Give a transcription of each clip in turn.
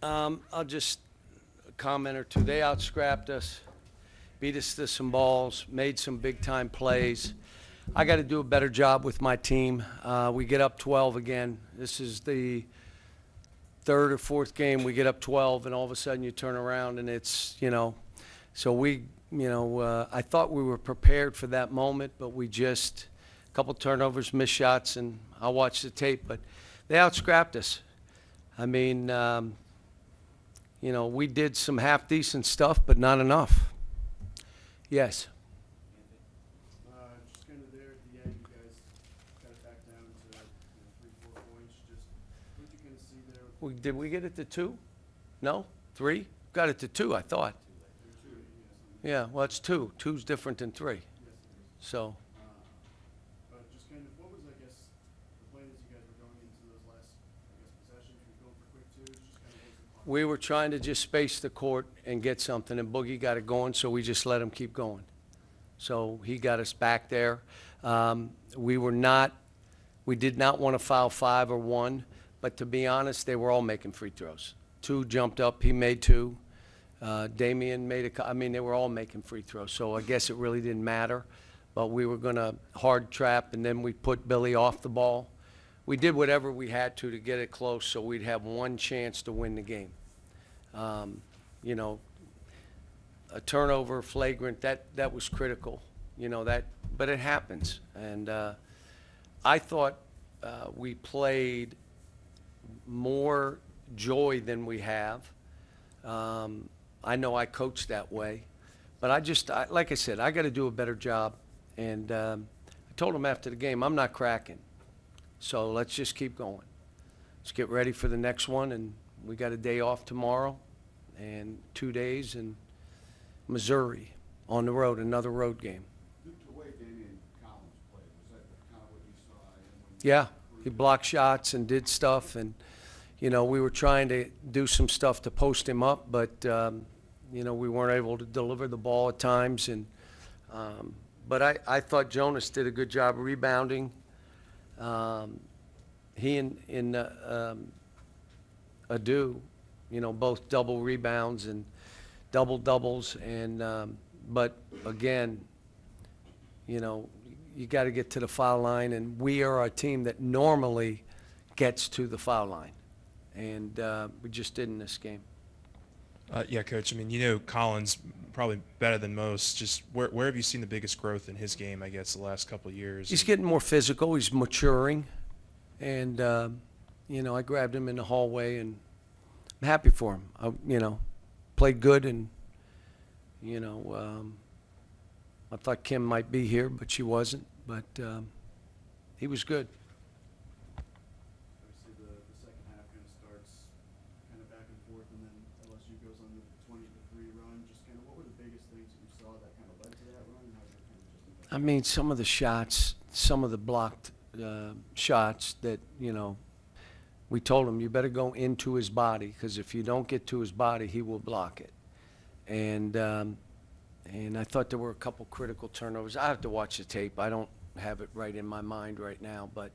I'll just comment or two. They out-scrapped us, beat us to some balls, made some big-time plays. I got to do a better job with my team. We get up 12 again. This is the third or fourth game we get up 12, and all of a sudden you turn around and it's, so I thought we were prepared for that moment, but we just, a couple turnovers, missed shots, and I'll watch the tape, but they out-scrapped us. I mean, we did some half-decent stuff, but not enough. Yes. Just kind of there at the end, you guys got it back down to 3, 4 points. Just what did you kind of see there? Did we get it to 2? No? 3? Got it to 2, I thought. Two, Yeah, well, it's 2. 2's different than 3. yes, it is. So, But just kind of, what was, I guess, the plan as you guys were going into those last, possessions? Were you going for quick twos? Just kind of what was the plan? we were trying to just space the court and get something, and Boogie got it going, so we just let him keep going. So he got us back there. We did not want to foul 5 or 1, but to be honest, they were all making free throws. 2 jumped up, he made 2. Damian made they were all making free throws, so I guess it really didn't matter. But we were going to hard trap, and then we put Billy off the ball. We did whatever we had to get it close so we'd have one chance to win the game. A turnover, flagrant, that was critical, but it happens. And I thought we played more joy than we have. I know I coached that way, but like I said, I got to do a better job. And I told him after the game, I'm not cracking. So let's just keep going. Let's get ready for the next one, and we got a day off tomorrow and 2 days in Missouri on the road, another road game. The way Damian Collins played, was that kind of what you saw in him when Yeah, he blocked shots and did stuff, and we were trying to do some stuff to post him up, but we weren't able to deliver the ball at times. And but I thought Jonas did a good job rebounding. He and Adu, both double rebounds and double doubles, and but again, you got to get to the foul line, and we are a team that normally gets to the foul line, and we just didn't this game. Yeah, Coach. I mean, Collins probably better than most. Just where have you seen the biggest growth in his game, I guess, the last couple of years? He's getting more physical. He's maturing, and I grabbed him in the hallway, and I'm happy for him. Played good, and I thought Kim might be here, but she wasn't. But he was good. Obviously, the second half kind of starts kind of back and forth, and then LSU goes on the 20-3 run. Just kind of what were the biggest things that you saw that kind of led to that run, and how did it kind of just impact? I mean, some of the shots, some of the blocked shots that, we told him, you better go into his body, because if you don't get to his body, he will block it. And I thought there were a couple critical turnovers. I have to watch the tape. I don't have it right in my mind right now, but,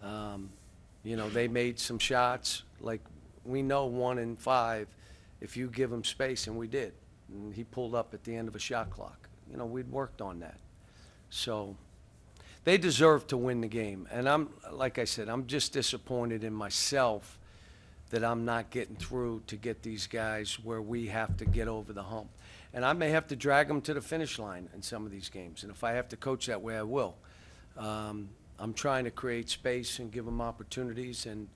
they made some shots. Like, we know 1 in 5, if you give him space, and we did. And he pulled up at the end of a shot clock. We'd worked on that. So they deserve to win the game. And like I said, I'm just disappointed in myself that I'm not getting through to get these guys where we have to get over the hump. And I may have to drag them to the finish line in some of these games. And if I have to coach that way, I will. I'm trying to create space and give them opportunities. And,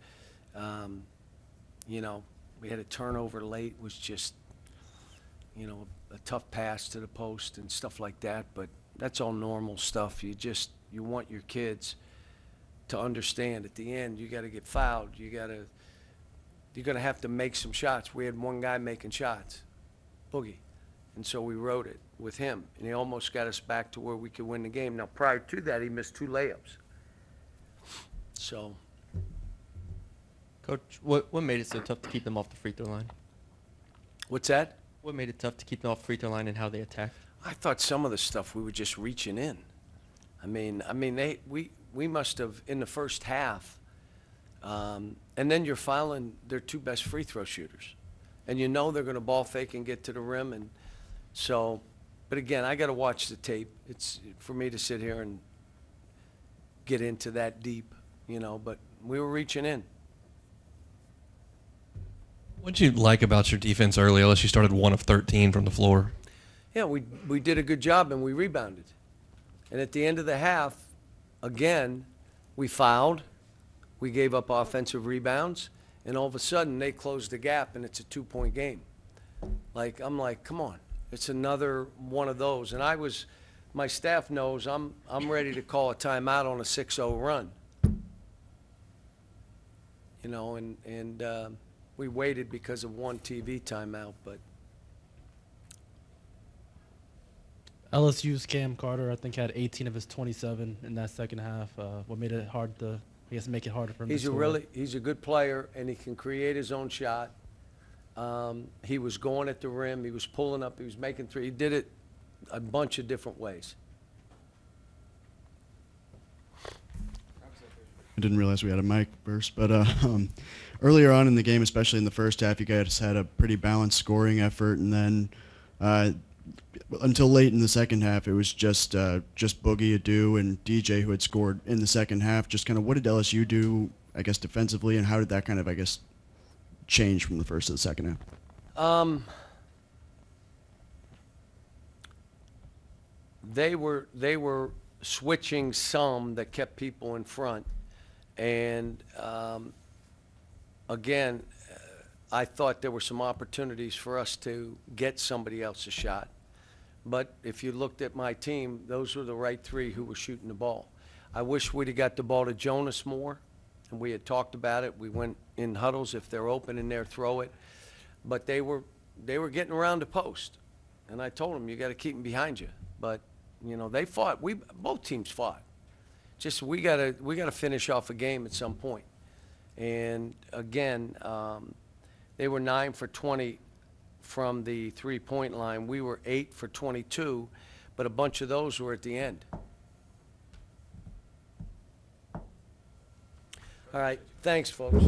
we had a turnover late, was just, a tough pass to the post and stuff like that. But that's all normal stuff. You want your kids to understand at the end, you got to get fouled. You're going to have to make some shots. We had one guy making shots, Boogie. And so we rode it with him, and he almost got us back to where we could win the game. Now, prior to that, he missed 2 layups. So, Coach, what made it so tough to keep them off the free throw line? what's that? What made it tough to keep them off the free throw line and how they attacked? I thought some of the stuff we were just reaching in. We must have, in the first half, And then you're fouling their two best free throw shooters. And you know they're going to ball fake and get to the rim. And so, but again, I got to watch the tape. It's for me to sit here and get into that deep, but we were reaching in. What did you like about your defense early? LSU started 1 of 13 from the floor. Yeah, we did a good job and we rebounded. And at the end of the half, again, we fouled. We gave up offensive rebounds. And all of a sudden, they closed the gap, and it's a 2-point game. I'm like, come on. It's another one of those. And my staff knows I'm ready to call a timeout on a 6-0 run. And we waited because of one TV timeout, but LSU's Cam Carter, I think, had 18 of his 27 in that second half. What made it hard to, make it harder for him to score? He's a good player, and he can create his own shot. He was going at the rim. He was pulling up. He was making three. He did it a bunch of different ways. I didn't realize we had a mic burst, but earlier on in the game, especially in the first half, you guys had a pretty balanced scoring effort, and then until late in the second half, it was just Boogie, Adu, and DJ who had scored in the second half. Just kind of what did LSU do, I guess, defensively, and how did that kind of, I guess, change from the first to the second half? They were switching some that kept people in front, and again, I thought there were some opportunities for us to get somebody else a shot. But if you looked at my team, those were the right three who were shooting the ball. I wish we'd have got the ball to Jonas more, and we had talked about it. We went in huddles. If they're open in there, throw it. But they were getting around the post, and I told them, you got to keep them behind you. But, they fought. Both teams fought. Just we got to finish off a game at some point. And, again, they were 9 for 20 from the three-point line. We were 8 for 22, but a bunch of those were at the end. All right. Thanks, folks.